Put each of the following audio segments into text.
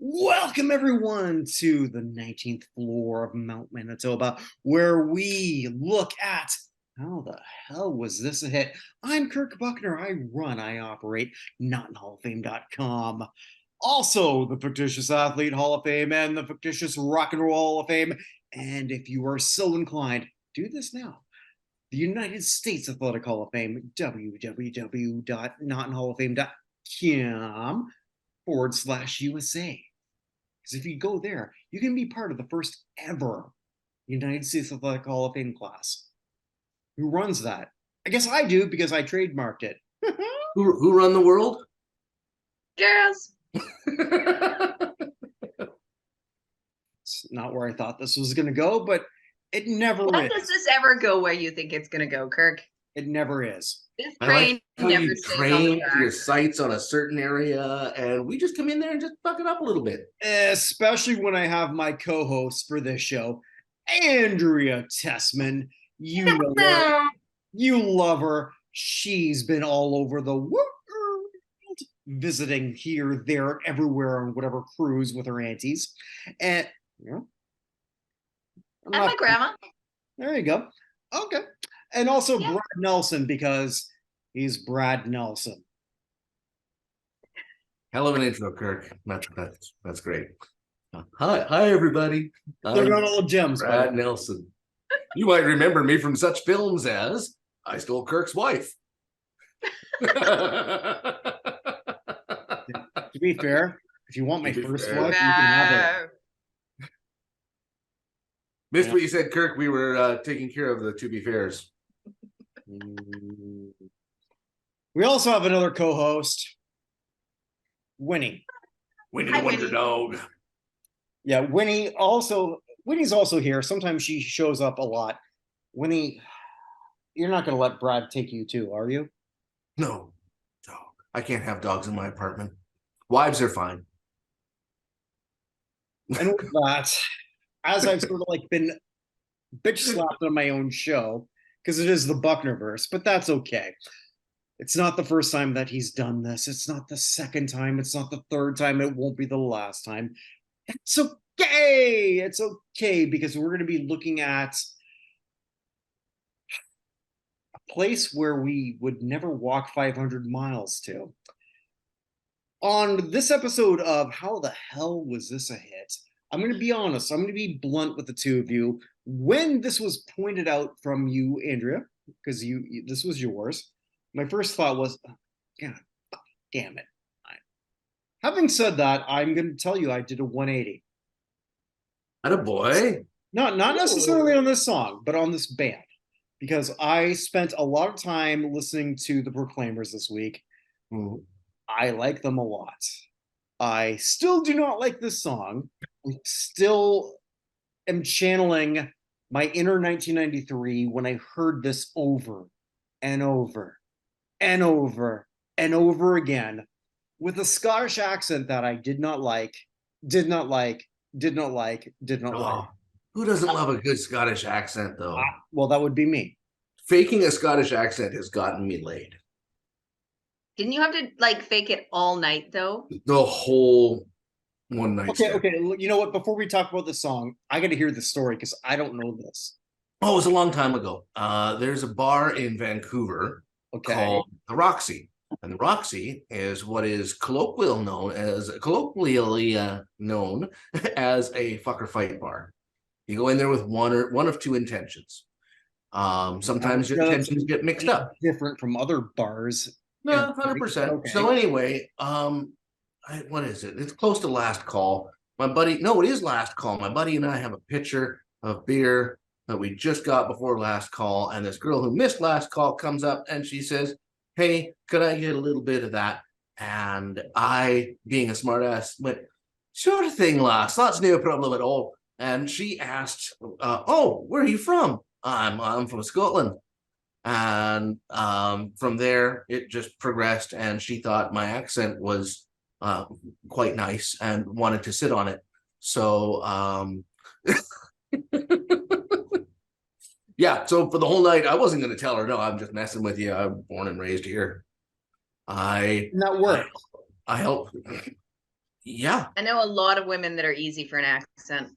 Welcome, everyone, to the 19th floor of Mount Manitoba, where we look at how the hell was this a hit? I'm Kirk Buchner. I operate NotInHallOfFame.com. Also, the fictitious Athlete Hall of Fame and the fictitious Rock and Roll Hall of Fame. And if you are so inclined, do this now. The United States Athletic Hall of Fame, www.notinhalloffame.com/USA. Because if you go there, you can be part of the first ever United States Athletic Hall of Fame class. Who runs that? I guess I do because I trademarked it. Who run the world? Girls. It's not where I thought this was going to go, but it never When is. does this ever go where you think it's going to go, Kirk? It never is. This I train like how never you stays on the train track. your sights on a certain area, and we just come in there and just fuck it up a little bit. Especially when I have my co-host for this show, Andrea Tessmann. You know her. You love her. She's been all over the world, visiting here, there, everywhere on whatever cruise with her aunties. And My grandma. There you go. Okay. And also Yeah. Brad Nelson, because he's Brad Nelson. Hell of an intro, Kirk. That's great. Hi, everybody. They're not all gems, Brad Nelson. You might remember me from such films as I Stole Kirk's Wife. To be fair, if you want my first fair. wife, you can have it. Missed what you said, Kirk. We were taking care of the To Be Fairs. We also have another co-host, Winnie. Winnie Hi, the Wonder Winnie. Dog. Yeah, Winnie's also here. Sometimes she shows up a lot. Winnie, you're not going to let Brad take you too, are you? No, dog. I can't have dogs in my apartment. Wives are fine. And with that, as I've sort of like been bitch slapped on my own show, because it is the Bucknerverse, but that's okay. It's not the first time that he's done this. It's not the second time. It's not the third time. It won't be the last time. It's okay. It's okay, because we're going to be looking at a place where we would never walk 500 miles to. On this episode of How the Hell Was This a Hit? I'm going to be honest. I'm going to be blunt with the two of you. When this was pointed out from you, Andrea, because this was yours, my first thought was, oh, God, damn it. Having said that, I'm going to tell you I did a 180. Attaboy. Not necessarily on this song, but on this band. Because I spent a lot of time listening to the Proclaimers this week. Mm. I like them a lot. I still do not like this song. I still am channeling my inner 1993 when I heard this over and over and over and over again with a Scottish accent that I did not like. Who doesn't love a good Scottish accent, though? Well, that would be me. Faking a Scottish accent has gotten me laid. Didn't you have to like fake it all night though? The whole one night. Okay. You know what? Before we talk about the song, I got to hear the story because I don't know this. Oh, it was a long time ago. There's a bar in Vancouver called the Roxy. And the Roxy is what is colloquially known as a fucker fight bar. You go in there with one of two intentions. Sometimes your intentions get mixed up. Different from other bars. No, 100%. Okay. So anyway, what is it? It's close to last call. It is last call. My buddy and I have a pitcher of beer that we just got before last call. And this girl who missed last call comes up and she says, "Hey, could I get a little bit of that?" And I, being a smartass, went, "Sure thing, lass. That's no problem at all." And she asked, "Oh, where are you from?" I'm from Scotland. And from there, it just progressed. And she thought my accent was quite nice and wanted to sit on it. So, yeah. So for the whole night, I wasn't going to tell her, "No, I'm just messing with you. I'm born and raised here." That worked. I help. Yeah. I know a lot of women that are easy for an accent.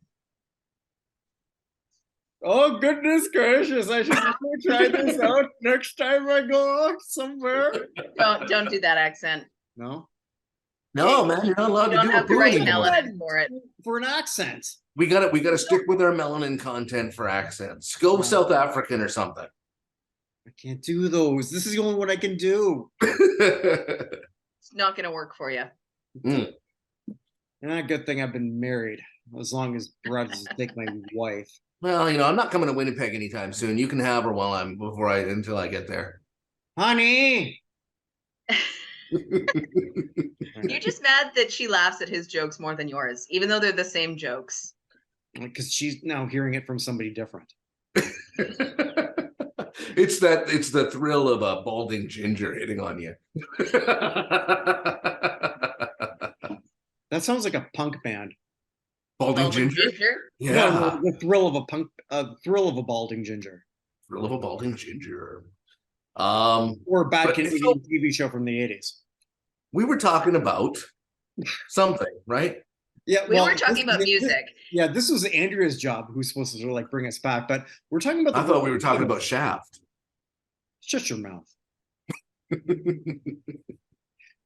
Oh, goodness gracious. I should definitely try this out next time I go off somewhere. Don't do that accent. No? No, man, you're not allowed You to don't do have it the right anymore. melanin for it. For an accent. We gotta stick with our melanin content for accents. Go South African or something. I can't do those. This is the only one I can do. It's not going to work for you. Mm. And a good thing I've been married, as long as Brad doesn't take my wife. Well, I'm not coming to Winnipeg anytime soon. You can have her until I get there. Honey. You're just mad that she laughs at his jokes more than yours, even though they're the same jokes. Because she's now hearing it from somebody different. It's the thrill of a balding ginger hitting on you. That sounds like a punk band. Balding ginger? Yeah. No, the thrill of a balding ginger. Thrill of a balding ginger. Or a bad Canadian TV show from the 80s. We were talking about something, right? Yeah, we were talking about music. This was Andrea's job, who's supposed to like bring us back, but we're talking about. I thought we were talking about Shaft. Shut your mouth.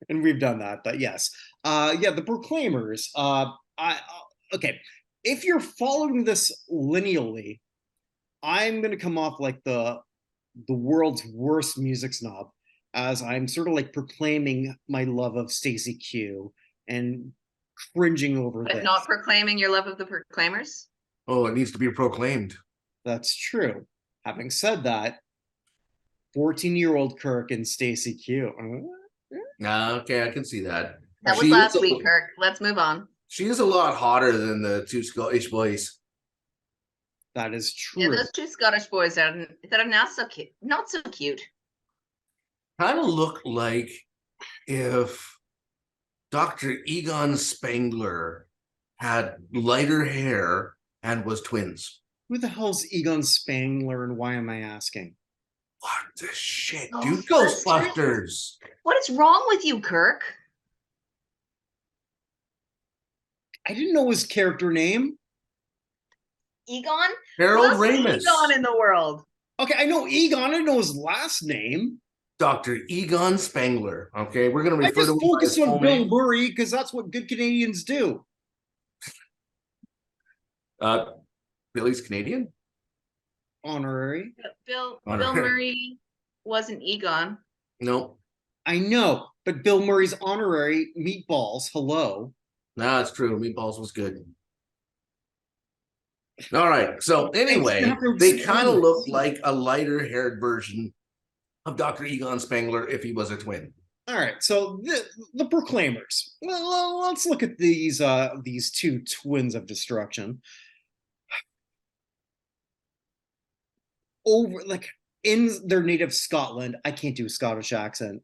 And we've done that, but yes, the Proclaimers. Okay, if you're following this lineally, I'm gonna come off like the world's worst music snob, as I'm sort of like proclaiming my love of Stacey Q and cringing over but this. Not proclaiming your love of the Proclaimers? Oh, it needs to be proclaimed. That's true. Having said that, 14-year-old Kirk and Stacey Q. Okay, I can see that. That was last week, Kirk. Let's move on. She is a lot hotter than the two Scottish boys. That is true. Yeah, those two Scottish boys that are not so cute. Not so cute. Kind of look like if Dr. Egon Spengler had lighter hair and was twins. Who the hell's Egon Spengler and why am I asking? What the shit, dude? Ghostbusters. What is wrong with you, Kirk? I didn't know his character name. Egon? Harold Ramis. Egon in the world. Okay, I know Egon. I didn't know his last name. Dr. Egon Spengler. Okay, we're going to refer to him. I just focus on Bill Murray because that's what good Canadians do. Billy's Canadian? Honorary. Bill Murray wasn't Egon. No. I know, but Bill Murray's honorary Meatballs. Hello. No, it's true. Meatballs was good. All right. So anyway, they kind of look like a lighter haired version of Dr. Egon Spengler if he was a twin. All right. So the Proclaimers. Well, let's look at these two twins of destruction. Over like in their native Scotland, I can't do a Scottish accent.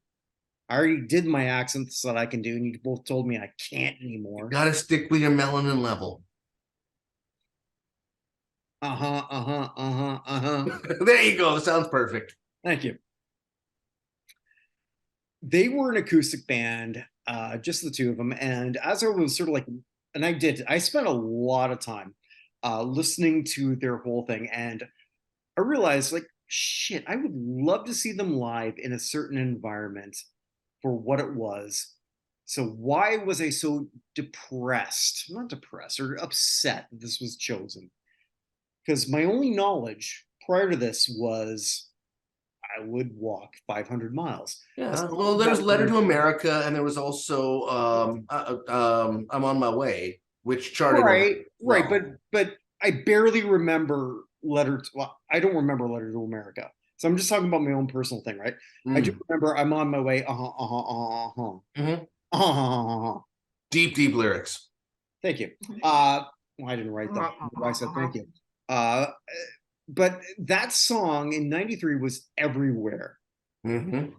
I already did my accents that I can do, and you both told me I can't anymore. You gotta stick with your melanin level. There you go. Sounds perfect. Thank you. They were an acoustic band, just the two of them. And as I was sort of like, and I spent a lot of time listening to their whole thing. And I realized, like, shit, I would love to see them live in a certain environment for what it was. So why was I so depressed? Not depressed, or upset that this was chosen? Because my only knowledge prior to this was I would walk 500 miles. Yeah, well, there was Letter to America, and there was also I'm on my way, which charted. Right, but I barely remember I don't remember Letter to America. So I'm just talking about my own personal thing, right? I do remember I'm on my way. Deep lyrics. Thank you. Well, I didn't write that. I said thank you. But that song in '93 was everywhere. And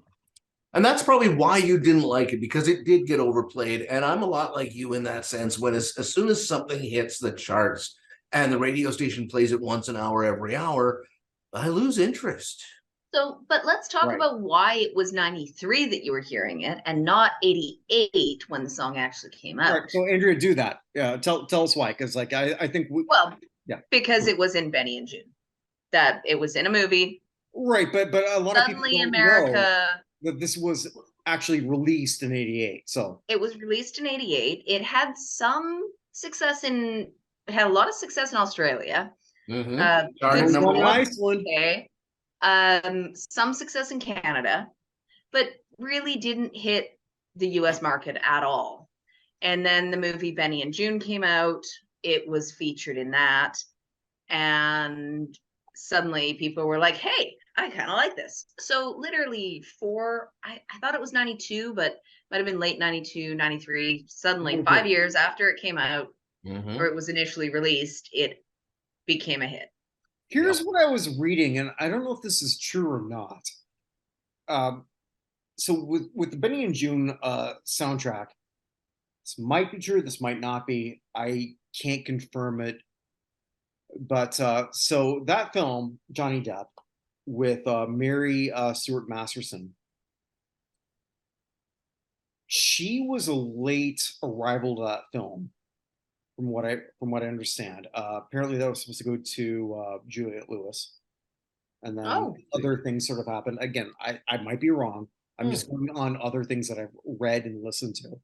that's probably why you didn't like it, because it did get overplayed. And I'm a lot like you in that sense. When as soon as something hits the charts and the radio station plays it once an hour every hour, I lose interest. So, but let's talk Right. about why it was 93 that you were hearing it and not 88 when the song actually came All out. right, so Andrea, do that. Yeah, tell us why, because like I think Well, yeah, because it was in Benny and June, that it was in a movie. right, but a lot of people Suddenly don't know America, that this was actually released in '88. So it was released in 88. It had some success in, it had a lot of success in Australia. Good Started number one in one. Iceland. okay. Some success in Canada, but really didn't hit the US market at all. And then the movie Benny and June came out. It was featured in that. And suddenly people were like, hey, I kind of like this. So literally I thought it was 92, but might have been late 92, 93. Suddenly, 5 years after it came out, or it was initially released, it became a hit. Here's what I was reading, and I don't know if this is true or not. So with the Benny and June soundtrack, this might be true, this might not be. I can't confirm it. But so that film, Johnny Depp, with Mary Stuart Masterson, she was a late arrival to that film, from what I understand. Apparently, that was supposed to go to Juliette Lewis, and then other things sort of happened. Again, I might be wrong. I'm just going on other things that I've read and listened to.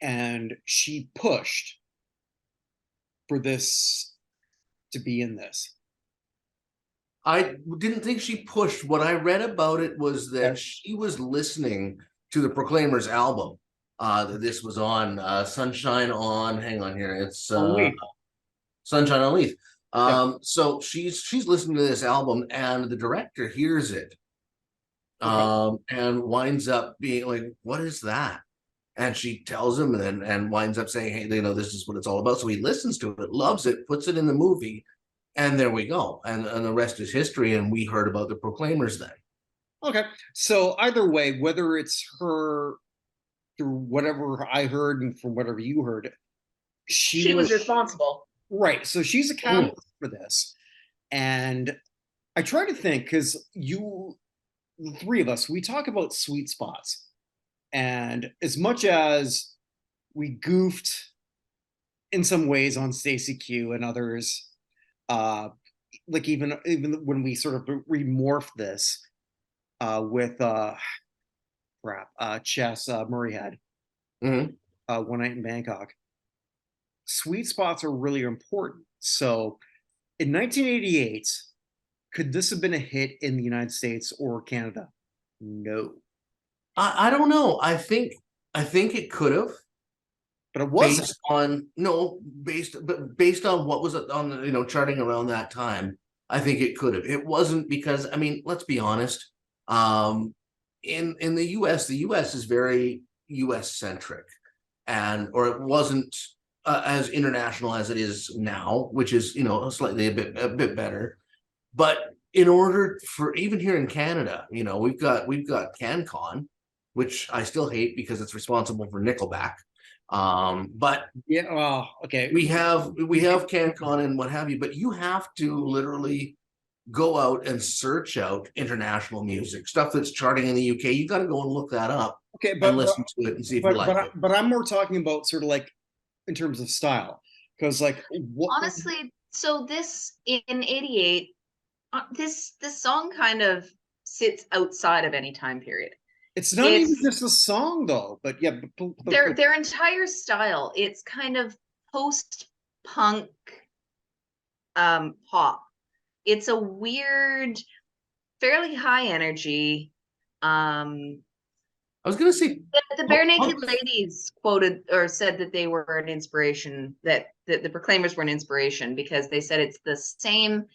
And she pushed for this to be in this. I didn't think she pushed. What I read about it was that she was listening to the Proclaimers album that this was on. Sunshine on, hang on here, it's Sunshine on Leith. So she's listening to this album, and the director hears it and winds up being like, what is that? And she tells him, and winds up saying, hey, this is what it's all about. So he listens to it, loves it, puts it in the movie, and there we go. And the rest is history. And we heard about the Proclaimers then. Okay. So either way, whether it's her through whatever I heard and from whatever you heard, she was responsible. Right. So she's a catalyst for this. And I try to think, because the three of us, we talk about sweet spots. And as much as we goofed in some ways on Stacey Q and others, like even when we sort of remorphed this with Chess Murray had One Night in Bangkok. Sweet spots are really important. So in 1988, could this have been a hit in the United States or Canada? No. I don't know. I think it could have. But it wasn't. Based on what was on the charting around that time, I think it could have. It wasn't, because I mean, let's be honest. In the US is very US centric, or it wasn't as international as it is now, which is slightly a bit better. But in order for, even here in Canada, we've got CanCon, which I still hate because it's responsible for Nickelback. But yeah, well, okay, we have CanCon and what have you, but you have to literally go out and search out international music, stuff that's charting in the UK. You got to go and look that up, and listen to it and see if you like it. But I'm more talking about sort of like in terms of style, because like honestly, so this in '88, this song kind of sits outside of any time period. It's not even just a song though, but yeah, their entire style, it's kind of post-punk pop. It's a weird, fairly high energy. I was gonna say the Bare Naked Ladies quoted or said that they were an inspiration, that the Proclaimers were an inspiration, because they said it's the same.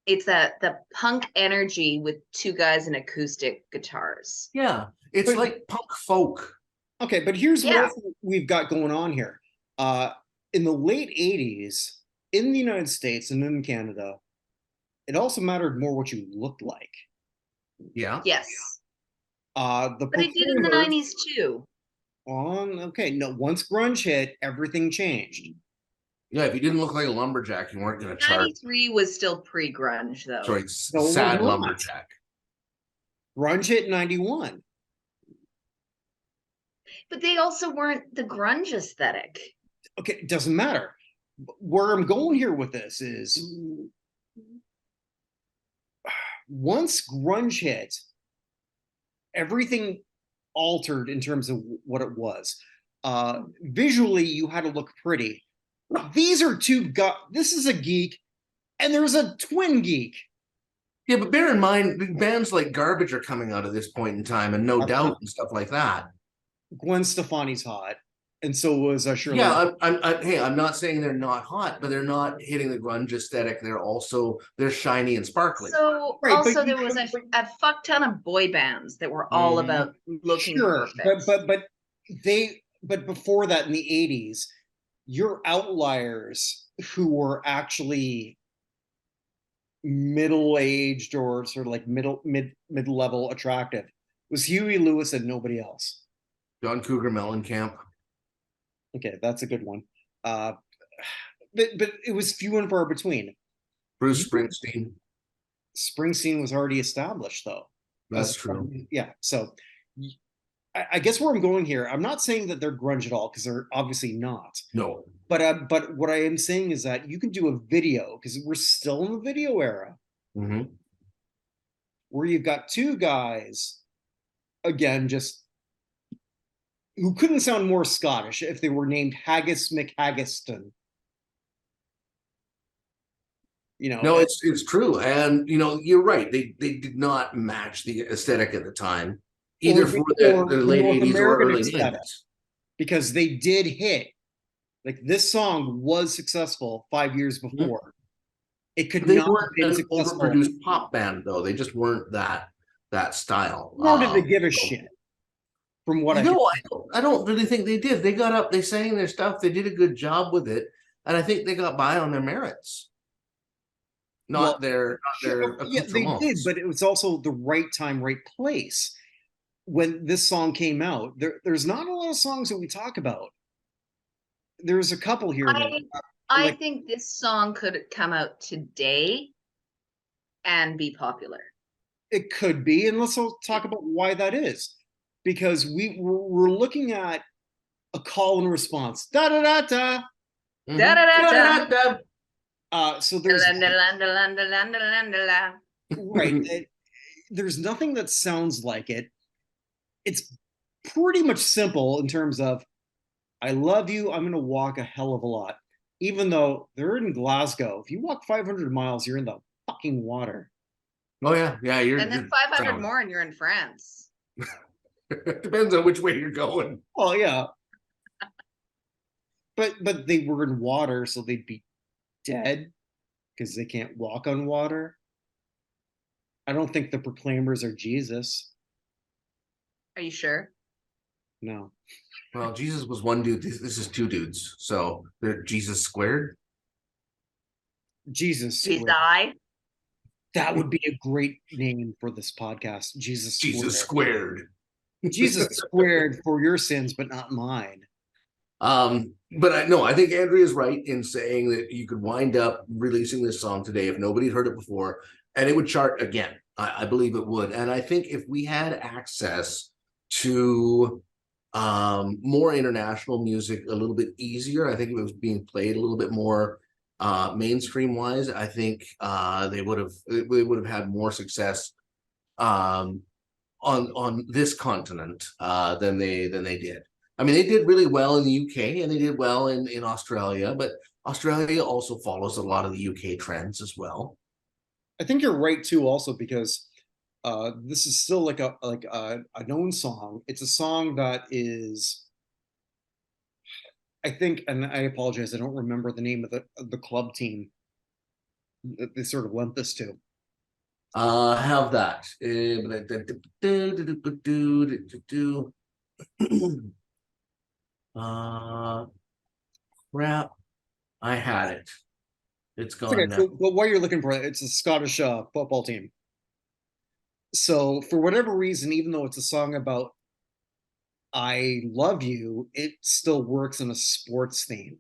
It's the punk energy with two guys and acoustic guitars. Yeah, it's like punk folk. Okay, but here's what we've got going on here. In the late 80s, in the United States and in Canada, it also mattered more what you looked like. Yeah. Yes. But it did in the 90s too. Okay, no, once grunge hit, everything changed. Yeah, if you didn't look like a lumberjack, you weren't going to chart. 93 was still pre-grunge, though. Sorry, No, it was sad not. lumberjack. Grunge hit 91. But they also weren't the grunge aesthetic. Okay, it doesn't matter. Where I'm going here with this is once grunge hit, everything altered in terms of what it was. Visually, you had to look pretty. These are two guys. This is a geek, and there's a twin geek. Yeah, but bear in mind, bands like Garbage are coming out at this point in time, and No Doubt and stuff like that. Gwen Stefani's hot, and so was Shirley. Yeah, I'm not saying they're not hot, but they're not hitting the grunge aesthetic. They're shiny and sparkly. So Right, also there was a fuck ton of boy bands that were all about looking perfect. But before that in the 80s, your outliers who were actually middle-aged or sort of like mid-level attractive was Huey Lewis and nobody else. John Cougar Mellencamp. Okay, that's a good one. But it was few and far between. Bruce Springsteen. Springsteen was already established, though. That's true. Yeah, so I guess where I'm going here, I'm not saying that they're grunge at all because they're obviously not. No. But what I am saying is that you can do a video because we're still in the video era, where you've got two guys, again, just who couldn't sound more Scottish if they were named Haggis McHaggiston. No, it's true, and you're right. They did not match the aesthetic at the time, either for the late 80s or early 90s, because they did hit. Like this song was successful 5 years before. It could not have been successful. Overproduced pop band though. They just weren't that style. Nor did they give a shit. From what I don't really think they did. They got up, they sang their stuff, they did a good job with it, and I think they got by on their merits. Not their yeah, they did, but it was also the right time, right place. When this song came out, there's not a lot of songs that we talk about. There's a couple here. I think this song could come out today and be popular. It could be, and let's talk about why that is. Because we're looking at a call and response. Da da da da. Da da da da. So there's right. There's nothing that sounds like it. It's pretty much simple in terms of, I love you. I'm going to walk a hell of a lot. Even though they're in Glasgow, if you walk 500 miles, you're in the fucking water. Oh yeah, you're. And then 500 more, and you're in France. Depends on which way you're going. Oh yeah. But they were in water, so they'd be dead because they can't walk on water. I don't think the Proclaimers are Jesus. Are you sure? No. Well, Jesus was one dude. This is two dudes, so they're Jesus squared. Jesus squared. That would be a great name for this podcast. Jesus squared. Jesus squared for your sins, but not mine. But I think Andrea's right in saying that you could wind up releasing this song today if nobody heard it before, and it would chart again. I believe it would. And I think if we had access to more international music a little bit easier, I think if it was being played a little bit more mainstream wise, I think they would have had more success on this continent than they did. I mean, they did really well in the UK and they did well in Australia, but Australia also follows a lot of the UK trends as well. I think you're right too, also because this is still like a known song. It's a song that is, I think, and I apologize, I don't remember the name of the club team that they sort of lent this to. Have that. Crap. I had it. It's gone. Okay, so, but what you're looking for, it's a Scottish football team. So for whatever reason, even though it's a song about I love you, it still works in a sports theme.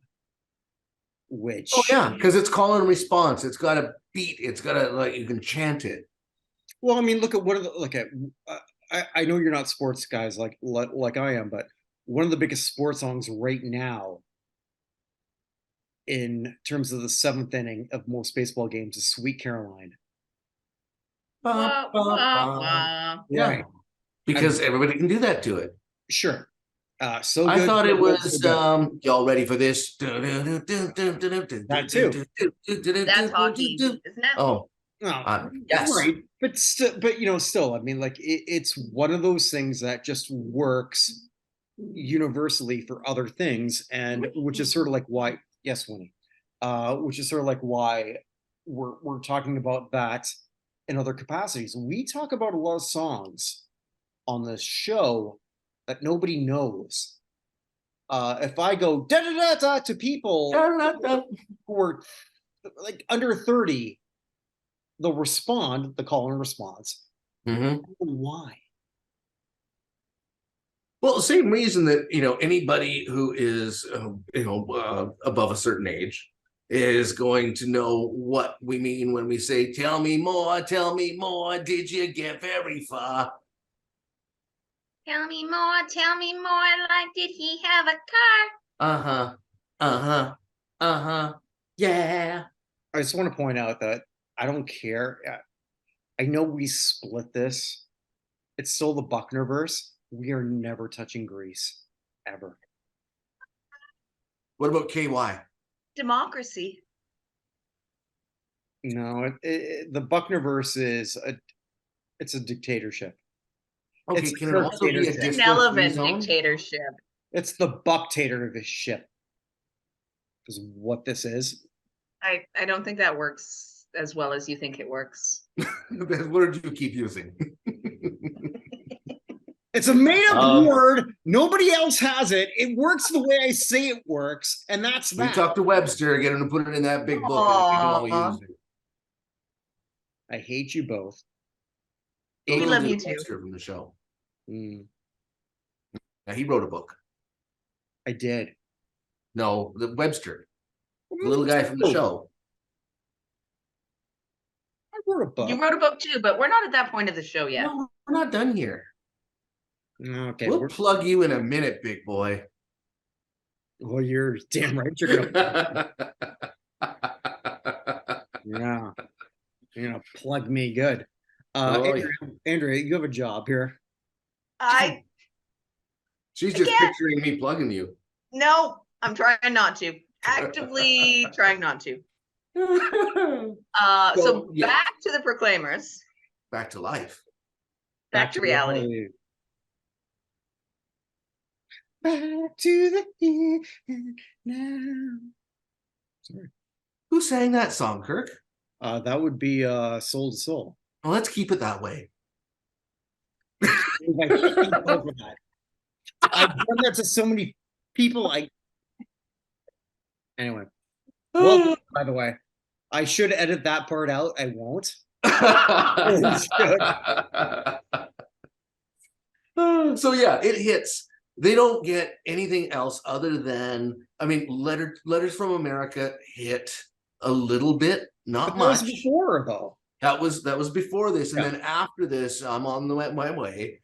which Oh yeah, because it's call and response. It's got a beat. It's got a like you can chant it. well, I mean, look at what are the look at. I know you're not sports guys like I am, but one of the biggest sports songs right now, in terms of the seventh inning of most baseball games, is "Sweet Caroline." Wah, wah, wah. Yeah, Right. because everybody can do that to it. Sure. So I good. thought it so was good. y'all ready for this? That too. That's hockey, isn't it? Oh, No, yes. right. But still, but still, I mean, like it's one of those things that just works universally for other things, and which is sort of like why, yes, Winnie, which is sort of like why we're talking about that in other capacities. We talk about a lot of songs on this show that nobody knows. If I go da da da da to people who are like under 30, they'll respond, the call and response. Mm-hmm. Why? Well, the same reason that anybody who is above a certain age is going to know what we mean when we say tell me more, did you get very far? Tell me more, like did he have a car? Yeah. I just want to point out that I don't care. I know we split this. It's still the Buchner verse. We are never touching Greece, ever. What about KY? Democracy. No, the Buchner verse is it's a dictatorship. Okay, It's can it also be a dictatorship. An disco-free relevant zone? dictatorship. It's the Bucktator of his ship. Is what this is. I don't think that works as well as you think it works. What word do you keep using? It's a made-up word. Nobody else has it. It works the way I say it works, and that's We that. talked to Webster, get him to put it in that big book, and we can all use it. I hate you both. We love you too. Webster from the show. Mm, Now he wrote a book. I did. No, the Webster, the little guy from the show. I wrote a book. You wrote a book too, but we're not at that point of the show yet. No, we're not done here. Okay, We'll plug you in a minute, big boy. Well, you're damn right. You're gonna, yeah, you're gonna plug me good. Andrea, you have a job here. She's just picturing me plugging you. No, I'm trying not to. Actively trying not to. So yeah. Back to the Proclaimers. Back to life. Back to reality. Back to the here now. Sorry. Who sang that song, Kirk? That would be Soul to Soul. Well, let's keep it that way. I've done that to so many people. Anyway. Well, by the way, I should edit that part out. I won't. So yeah, it hits. They don't get anything else other than, I mean, Letters from America hit a little bit, not much. That was before, though. That was before this, and then after this, I'm on my way.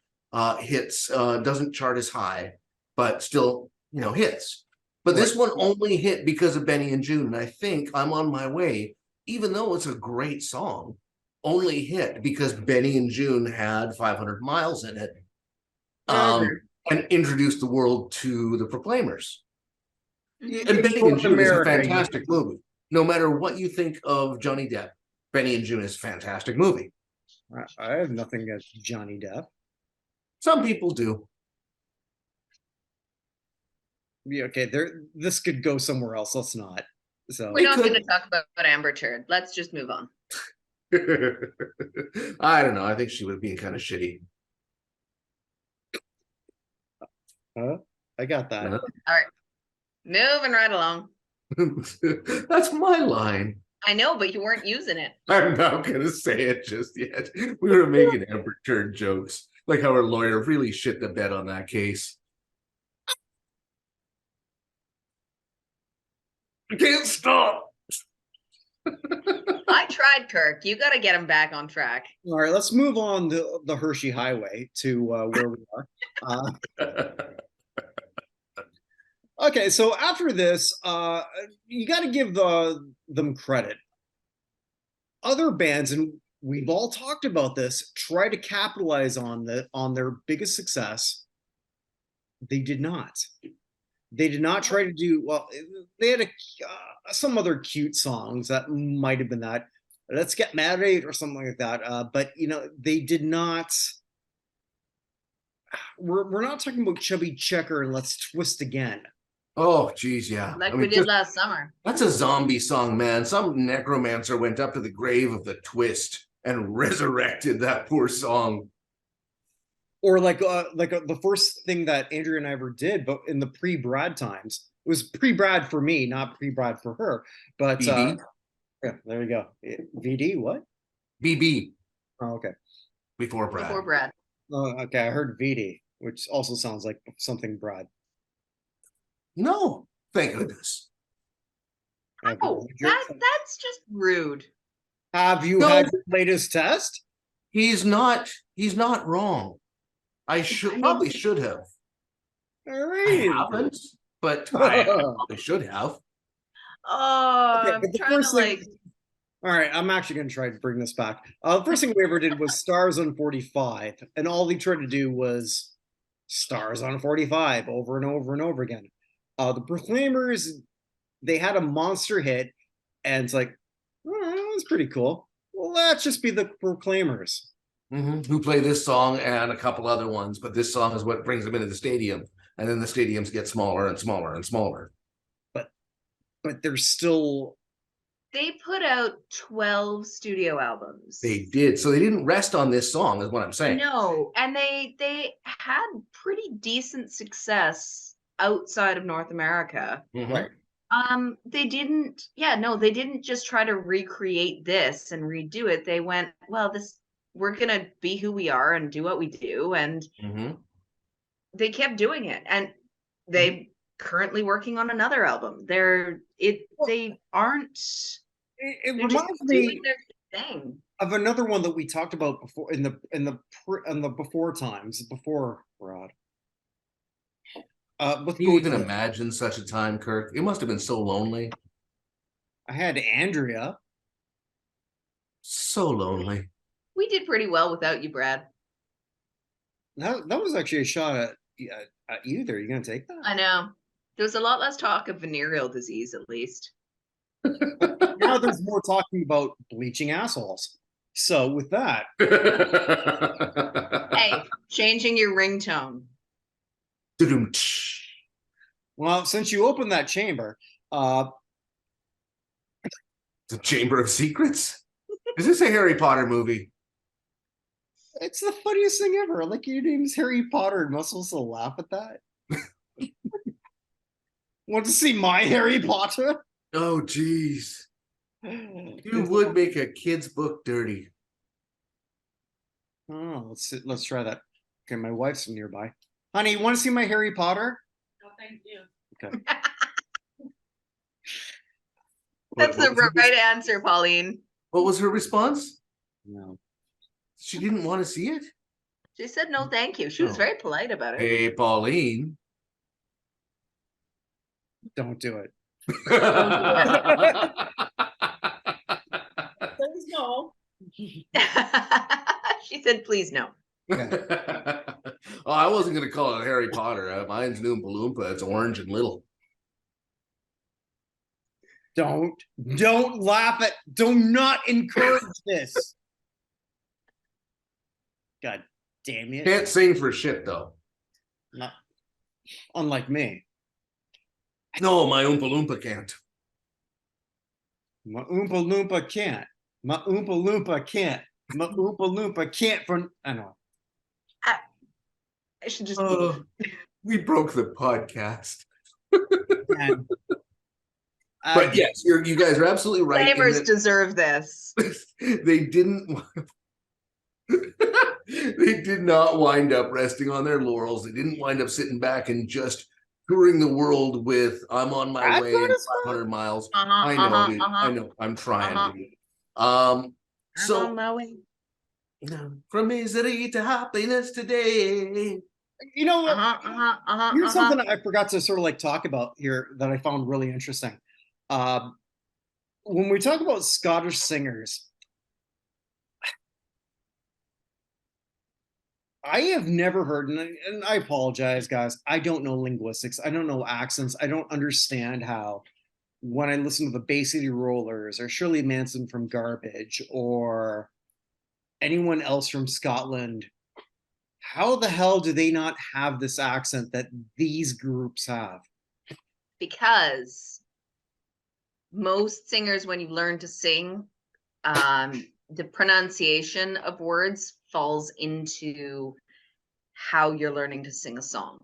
Hits doesn't chart as high, but still, hits. But this one only hit because of Benny and June, and I think I'm on my way, even though it's a great song, only hit because Benny and June had 500 miles in it, and introduced the world to the Proclaimers. And Benny and June is a fantastic movie. No matter what you think of Johnny Depp, Benny and June is a fantastic movie. I have nothing against Johnny Depp. Some people do. Yeah, okay, this could go somewhere else. Let's not. So we're not going to talk about Amber Turd. Let's just move on. I don't know. I think she was being kind of shitty. I got that. All right. Moving right along. That's my line. I know, but you weren't using it. I'm not going to say it just yet. We were making Amber Turd jokes, like how our lawyer really shit the bed on that case. I can't stop. I tried, Kirk. You got to get him back on track. All right, let's move on the Hershey Highway to where we are. Okay, so after this, you got to give them credit. Other bands, and we've all talked about this, try to capitalize on their biggest success. They did not. They did not try to do well. They had some other cute songs that might have been that. Let's Get Married or something like that. But they did not. We're not talking about Chubby Checker and Let's Twist Again. Oh, geez, yeah. Like we did last summer. That's a zombie song, man. Some necromancer went up to the grave of the Twist and resurrected that poor song. Or the first thing that Andrea and I ever did, but in the pre-Brad times, it was pre-Brad for me, not pre-Brad for her. But BD? Yeah, there you go. VD, what? BB. Oh, okay. Before Brad. Before Brad. Oh, okay. I heard VD, which also sounds like something Brad. No, thank goodness. Oh, that's just rude. Have you had your latest test? He's not wrong. I probably should have. All right. I haven't, but I probably should have. Oh, Okay, I'm trying to All right, I'm actually going to try to bring this back. The first thing we ever did was Stars on 45, and all they tried to do was Stars on 45 over and over and over again. The Proclaimers, they had a monster hit, and it's like, oh, that was pretty cool. Well, let's just be the Proclaimers. Who play this song and a couple other ones, but this song is what brings them into the stadium, and then the stadiums get smaller and smaller and smaller. But they're still. They put out 12 studio albums. They did, so they didn't rest on this song, is what I'm saying. No, and they had pretty decent success outside of North America. Right. They didn't just try to recreate this and redo it. They went, well, we're gonna be who we are and do what we do, and they kept doing it, and they currently working on another album. They aren't. It reminds me their thing. of another one that we talked about before in the before times before Rod. Can you even imagine such a time, Kirk? It must have been so lonely. I had Andrea. So lonely. We did pretty well without you, Brad. That was actually a shot at you there. You gonna take that? I know. There was a lot less talk of venereal disease, at least. Now there's more talking about bleaching assholes. So with that, hey, changing your ringtone. Well, since you opened that chamber, the Chamber of Secrets. Is this a Harry Potter movie? It's the funniest thing ever. Like, your name's Harry Potter, and I'm supposed to laugh at that. Want to see my Harry Potter? Oh, geez. You would make a kid's book dirty. Oh, let's try that. Okay, my wife's nearby. Honey, you want to see my Harry Potter? No, thank you. Okay. That's the right answer, Pauline. What was her response? No. She didn't want to see it? She said no, thank you. She was very polite about it. Hey, Pauline. Don't do it. Please no. She said, please no. Okay. Oh, I wasn't going to call it Harry Potter. Mine's Oompa Loompa. It's orange and little. Don't laugh at. Do not encourage this. God damn it! Can't sing for shit though. Not unlike me. No, my Oompa Loompa can't. My Oompa Loompa can't. My Oompa Loompa can't. My Oompa Loompa can't. I know. I should just. We broke the podcast. And, but yes, you guys are absolutely right. Flavors deserve this. They didn't. They did not wind up resting on their laurels. They didn't wind up sitting back and just touring the world with I'm on my That way kind in of stuff? 500 miles. Uh-huh, I know, uh-huh, dude. uh-huh, I know. I'm trying, uh-huh. dude. I'm on So my way. from misery to happiness today. You know what? Uh-huh, uh-huh, uh-huh, Here's uh-huh. something I forgot to sort of like talk about here that I found really interesting. When we talk about Scottish singers, I have never heard, and I apologize, guys. I don't know linguistics. I don't know accents. I don't understand how, when I listen to the Bay City Rollers or Shirley Manson from Garbage or anyone else from Scotland, how the hell do they not have this accent that these groups have? Because most singers, when you learn to sing, the pronunciation of words falls into how you're learning to sing a song.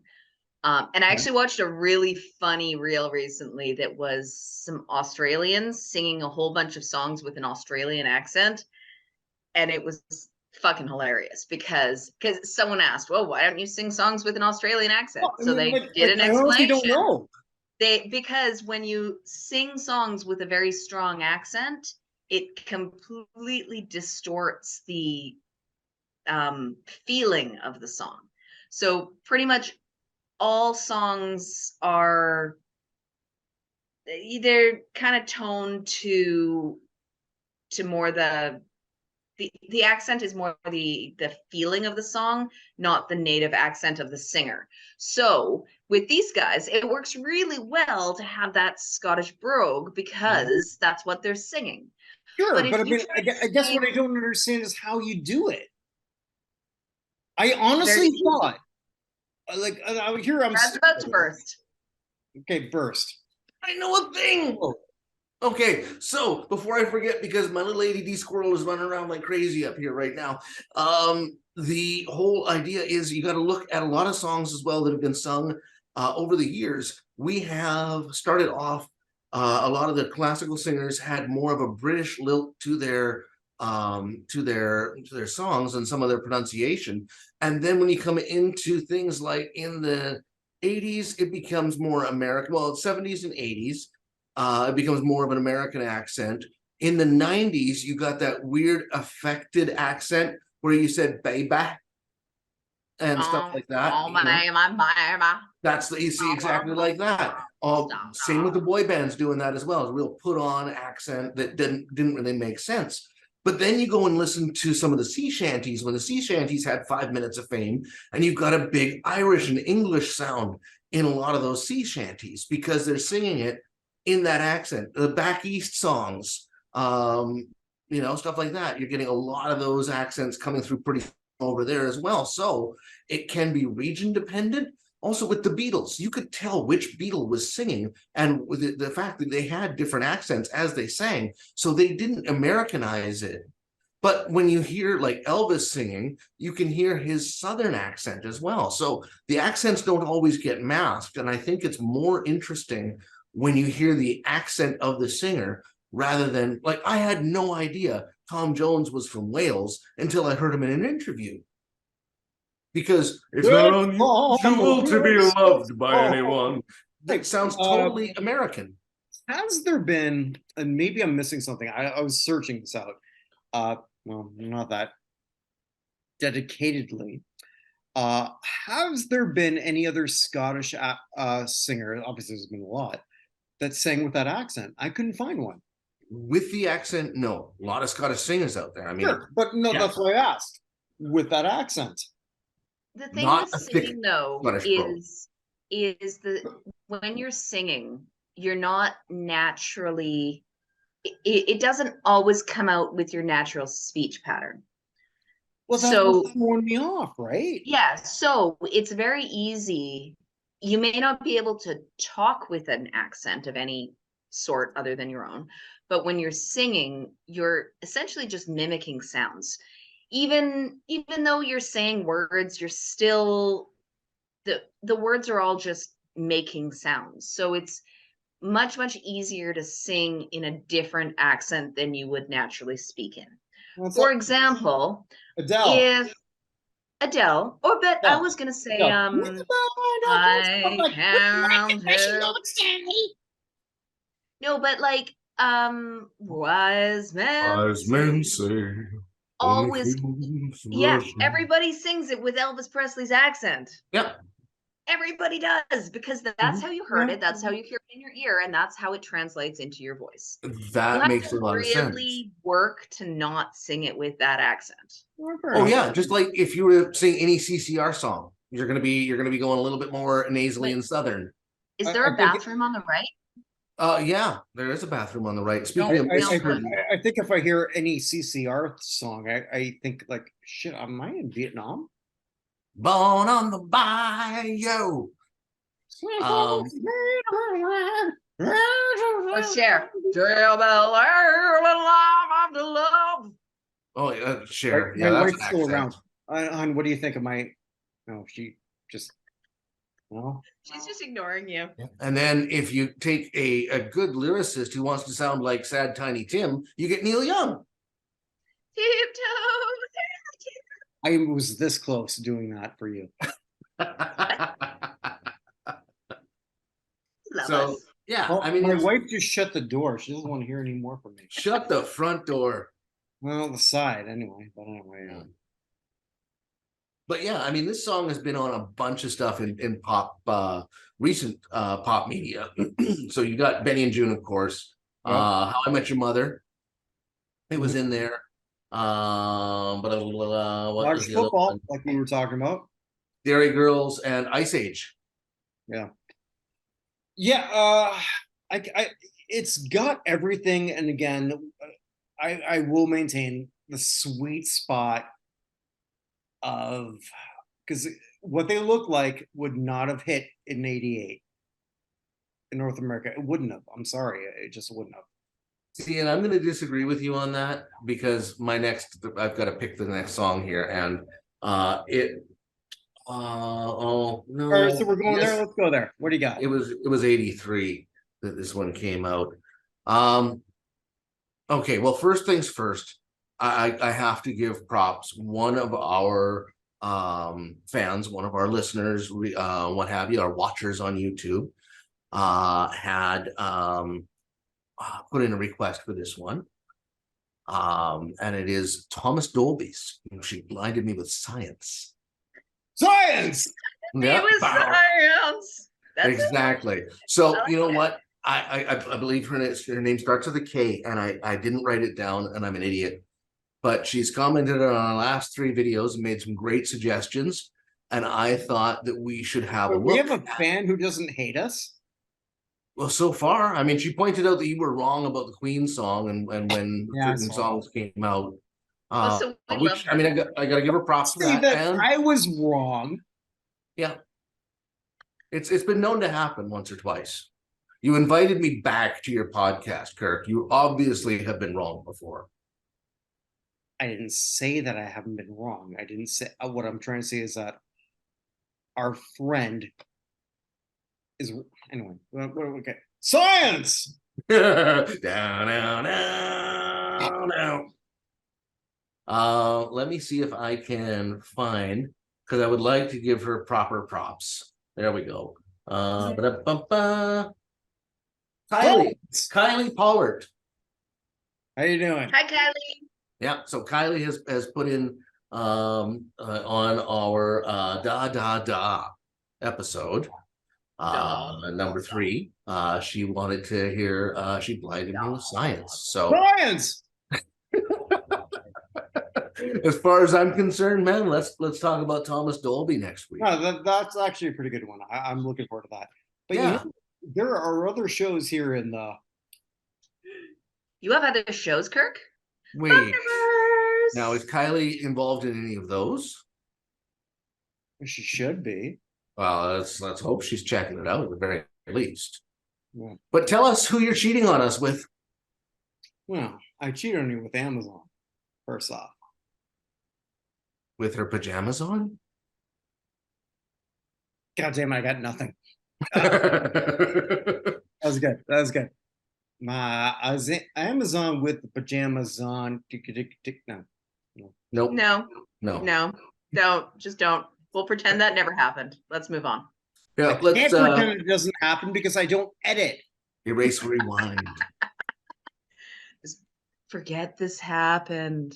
And I actually watched a really funny reel recently that was some Australians singing a whole bunch of songs with an Australian accent. And it was fucking hilarious because someone asked, well, why don't you sing songs with an Australian accent? Well, I So mean, they did an I honestly don't explanation. know. Because when you sing songs with a very strong accent, it completely distorts the feeling of the song. So pretty much all songs are either kind of toned to more the accent is more the feeling of the song, not the native accent of the singer. So with these guys, it works really well to have that Scottish brogue because that's what they're singing. Sure, But if but I you mean, try I to guess sing, what I don't understand is how you do it. I very honestly easy. thought, like, here I'm. Brad's about to burst. Okay, burst. I know a thing. Okay, so before I forget, because my little ADD squirrel is running around like crazy up here right now, the whole idea is you got to look at a lot of songs as well that have been sung over the years. We have started off, a lot of the classical singers had more of a British lilt to their songs and some of their pronunciation. And then when you come into things like in the 80s, it becomes more American. Well, 70s and 80s, it becomes more of an American accent. In the 90s, you got that weird affected accent where you said baby and stuff like that. Oh my. That's you see exactly like that. Same with the boy bands doing that as well. It's a real put on accent that didn't really make sense. But then you go and listen to some of the sea shanties when the sea shanties had 5 minutes of fame, and you've got a big Irish and English sound in a lot of those sea shanties because they're singing it in that accent. The back east songs, stuff like that. You're getting a lot of those accents coming through pretty over there as well. So it can be region dependent. Also with the Beatles, you could tell which Beatle was singing, and with the fact that they had different accents as they sang, so they didn't Americanize it. But when you hear like Elvis singing, you can hear his Southern accent as well. So the accents don't always get masked. And I think it's more interesting when you hear the accent of the singer rather than, like, I had no idea Tom Jones was from Wales until I heard him in an interview. Because it's not unusual to be loved by anyone. That sounds totally American. Has there been, and maybe I'm missing something, I was searching this out, well, not that dedicatedly. Has there been any other Scottish singer, obviously there's been a lot, that sang with that accent? I couldn't find one. With the accent, no. A lot of Scottish singers out there. I mean, sure, but no, that's why I asked. With that accent. The thing with singing though is when you're singing, you're not naturally, it doesn't always come out with your natural speech pattern. Well, that's what's throwing me off, right? Yeah, so it's very easy. You may not be able to talk with an accent of any sort other than your own, but when you're singing, you're essentially just mimicking sounds. Even though you're saying words, you're still the words are all just making sounds. So it's much easier to sing in a different accent than you would naturally speak in. For example, Adele. Adele, or but I Yeah. was gonna say, Yeah. I can't help. No, but like, wise men Wise men say only always, fools yeah, rush in. everybody sings it with Elvis Presley's accent. Yep. Everybody does, because that's how you heard it, that's how you hear it in your ear, and that's how it translates into your voice. You That have makes a to lot of sense. really work to not sing it with that accent. Oh yeah, just like if you were to sing any CCR song, you're gonna be going a little bit more nasally Wait, and southern. is I, there I a think bathroom on the right? Yeah, there is a bathroom on the right. I, Speaking of We don't which, put- I think if I hear any CCR song, I think like, shit, am I in Vietnam? Born on the Bayou. Let's share. Love. Oh yeah, share. My Yeah, that's an wife's still accent. around. Hon, what do you think of my? No, she just no. She's just ignoring you. And then if you take a good lyricist who wants to sound like sad Tiny Tim, you get Neil Young. I was this close to doing that for you. Love So us. yeah, Well, I mean, my wife just shut the door. She doesn't want to hear any more from me. shut the front door. Well, the side anyway. But anyway, But yeah, I mean, this song has been on a bunch of stuff in pop, recent pop media. So you got Benny and June, of course. Yep. How I Met Your Mother. It was in there. What large was the other football, one? like we were talking about. Dairy Girls and Ice Age. Yeah. Yeah. It's got everything, and again, I will maintain the sweet spot of, because what they look like would not have hit in '88 in North America. It wouldn't have. I'm sorry, it just wouldn't have. See, and I'm going to disagree with you on that because I've got to pick the next song here, and oh no. All right, so we're going Yes, there. Let's go there. What do you got? it was 83 that this one came out. Okay, well, first things first, I have to give props. One of our fans, one of our listeners, what have you, our watchers on YouTube, had put in a request for this one. And it is Thomas Dolby's. She blinded me with science. Science. Yeah, It was science. That's exactly. So I like you know that. what? I believe her name starts with a K, and I didn't write it down, and I'm an idiot. But she's commented on our last 3 videos and made some great suggestions, and I thought that we should have a We look. have a fan who doesn't hate us. Well, so far, I mean, she pointed out that you were wrong about the Queen song and when Yeah, I certain saw songs came out. So we love Which her. I mean, I got to give her props for Say that. that And I was wrong. yeah, it's been known to happen once or twice. You invited me back to your podcast, Kirk. You obviously have been wrong before. I didn't say that I haven't been wrong. I didn't say, what I'm trying to say is that our friend is, anyway. Okay, science. Down, down, down, down. Let me see if I can find, because I would like to give her proper props. There we go. Ba-da-ba-ba. Kylie Pollard. How you doing? Hi, Kylie. Yeah, so Kylie has put in on our Da Da Da episode, number 3. She wanted to hear she blinded me with science. So Science. as far as I'm concerned, man, let's talk about Thomas Dolby next week. No, that's actually a pretty good one. I'm looking forward to that. But Yeah. you know, there are other shows here in the. You have other shows, Kirk? Wait, Universe. now is Kylie involved in any of those? She should be. Well, let's hope she's checking it out at the very least. Yeah. But tell us who you're cheating on us with. Well, I cheated on you with Amazon. First off, With her pajamas on? God damn it, I got nothing. That was good. That was good. I was in Amazon with the pajamas on. No. Nope. No, No. no. Don't. We'll pretend that never happened. Let's move on. Yeah, I can't pretend it doesn't happen because I don't edit. Erase, rewind. Just forget this happened.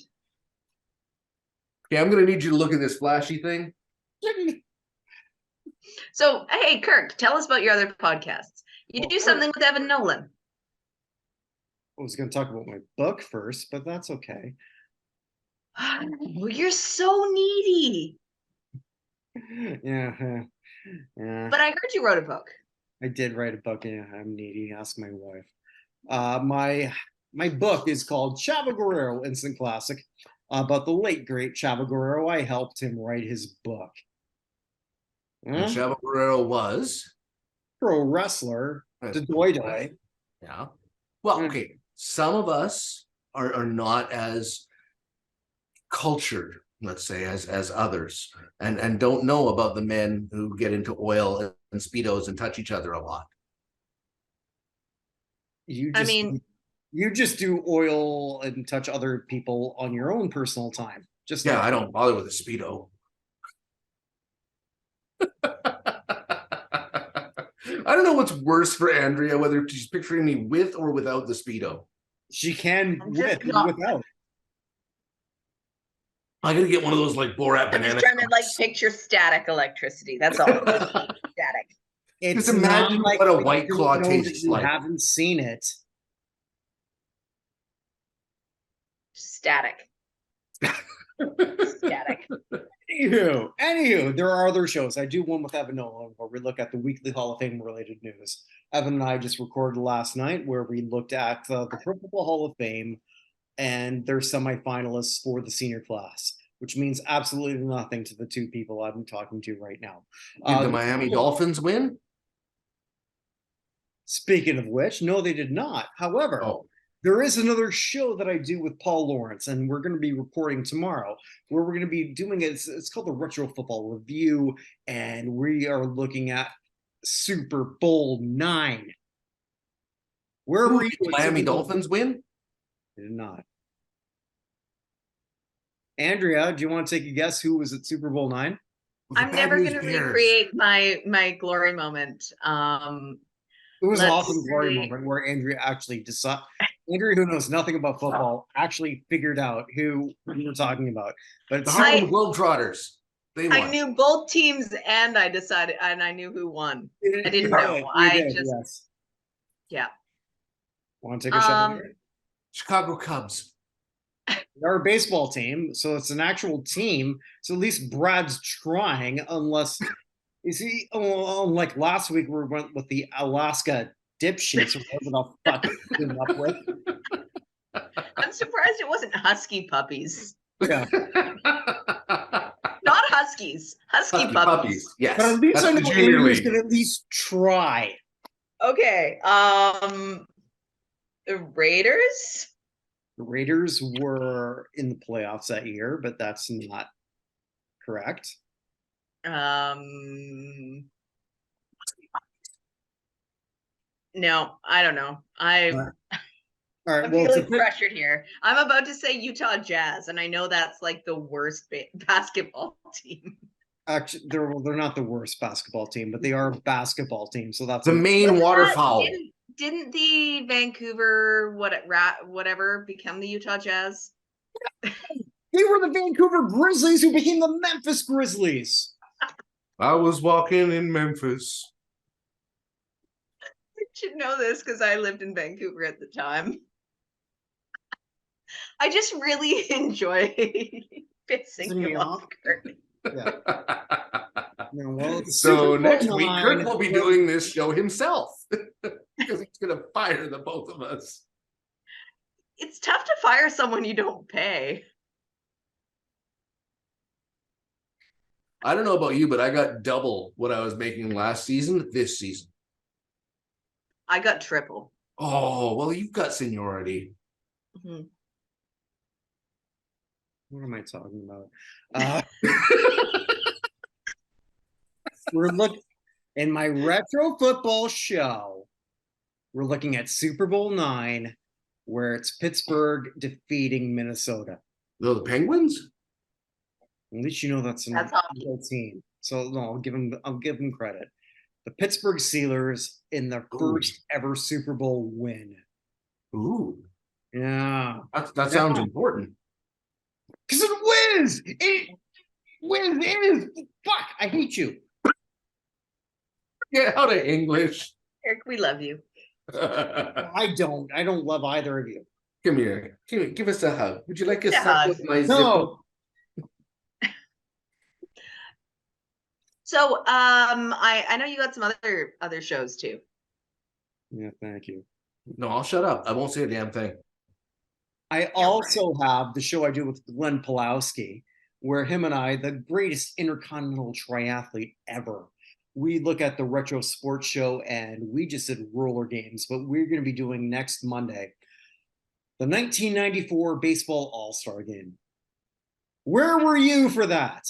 Okay, I'm gonna need you to look at this flashy thing. So, hey, Kirk, tell us about your other podcasts. You do something with Evan Nolan. I was going to talk about my book first, but that's okay. Oh, you're so needy. Yeah. But I heard you wrote a book. I did write a book. Yeah, I'm needy. Ask my wife. My book is called Chavo Guerrero, Instant Classic, about the late great Chavo Guerrero. I helped him write his book. And Chavo Guerrero was pro wrestler, the Doi. Yeah. Well, okay. Some of us are not as cultured, let's say, as others, and don't know about the men who get into oil and Speedos and touch each other a lot. You just do oil and touch other people on your own personal time. Just I don't bother with a Speedo. I don't know what's worse for Andrea, whether she's picturing me with or without the Speedo. She can with and without. I gotta get one of those like Borat bananas. I'm just trying to like picture static electricity. That's all. Static. It's just imagine what a White Claw tastes like. You haven't seen it. Static. Static. Anywho, there are other shows. I do one with Evan Nolan where we look at the weekly Hall of Fame related news. Evan and I just recorded last night where we looked at the Pro Football Hall of Fame and their semifinalists for the senior class, which means absolutely nothing to the two people I'm talking to right now. Did the Miami Dolphins win? Speaking of which, no, they did not. However, there is another show that I do with Paul Lawrence, and we're going to be reporting tomorrow, where we're going to be doing it. It's called the Retro Football Review, and we are looking at Super Bowl IX. Where were you? Miami Dolphins win? They did not. Andrea, do you want to take a guess who was at Super Bowl IX? I'm never going to recreate my glory moment. It was an awesome glory moment where Andrea actually decided. Andrea, who knows nothing about football, actually figured out who we were talking about. But the Harlem Globetrotters. I knew both teams, and I decided, and I knew who won. I didn't know. Yeah. Want to take a shot? Chicago Cubs. They're a baseball team, so it's an actual team. So at least Brad's trying, unless you see, like last week we went with the Alaska dipshits, whatever the fuck we came up with. I'm surprised it wasn't husky puppies. Yeah. Not huskies. Husky puppies. Yes. But at least I know Andrew's gonna at least try. Okay. The Raiders? The Raiders were in the playoffs that year, but that's not correct. No, I don't know. I'm feeling pressured here. I'm about to say Utah Jazz, and I know that's like the worst basketball team. Actually, they're not the worst basketball team, but they are a basketball team. So that's the main waterfowl. Didn't the Vancouver whatever become the Utah Jazz? They were the Vancouver Grizzlies who became the Memphis Grizzlies. I was walking in Memphis. I should know this because I lived in Vancouver at the time. I just really enjoy pissing you off, Kirk. Yeah. So next week, Kirk will be doing this show himself because he's going to fire the both of us. It's tough to fire someone you don't pay. I don't know about you, but I got double what I was making last season this season. I got triple. Oh, well, you've got seniority. Mm-hmm. What am I talking about? We're looking in my retro football show. We're looking at Super Bowl IX, where it's Pittsburgh defeating Minnesota. The Penguins? At least you know that's an That's hockey. real team. So no, I'll give them credit. The Pittsburgh Steelers in their first ever Super Bowl win. Ooh, Yeah. that sounds important. Because it wins. It wins. It is. Fuck. I hate you. Get out of English. Kirk, we love you. I don't. I don't love either of you. Come here. Give us a hug. Would you like a A suck hug. with my zipper? No. So I know you got some other shows too. Yeah, thank you. No, I'll shut up. I won't say a damn thing. I also have the show I do with Glenn Pulowski, where him and I, the greatest intercontinental triathlete ever, we look at the retro sports show, and we just did roller games. But we're going to be doing next Monday the 1994 baseball All-Star game. Where were you for that?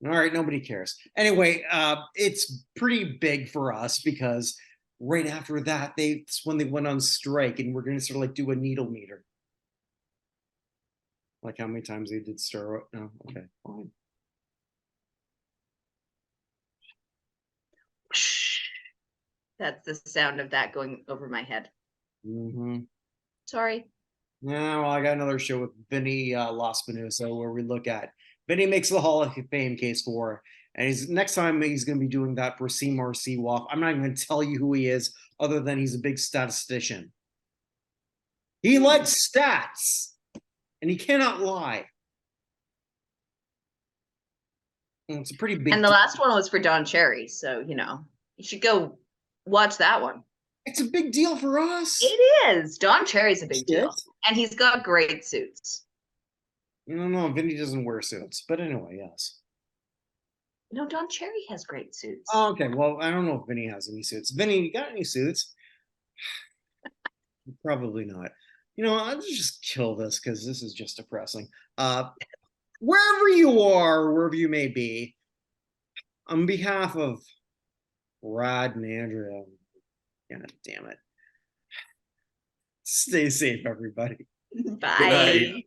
All right, nobody cares. Anyway, it's pretty big for us because right after that, it's when they went on strike, and we're going to sort of like do a needle meter. Like how many times they did steroid? No, okay, fine. That's the sound of that going over my head. Mm-hmm. Sorry. Yeah, well, I got another show with Vinny Lospinosa where we look at Vinny makes the Hall of Fame case for, and next time he's going to be doing that for Seymour Seawoff. I'm not even going to tell you who he is, other than he's a big statistician. He likes stats, and he cannot lie. And it's a pretty big. And the last one was for Don Cherry, so you should go watch that one. It's a big deal for us. It is. Don Cherry's a big deal, and he's got great suits. I don't know. Vinny doesn't wear suits, but anyway, yes. No, Don Cherry has great suits. Oh, okay, well, I don't know if Vinny has any suits. Vinny, you got any suits? Probably not. I'll just kill this because this is just depressing. Wherever you are, wherever you may be, on behalf of Rod and Andrea, God damn it. Stay safe, everybody. Bye.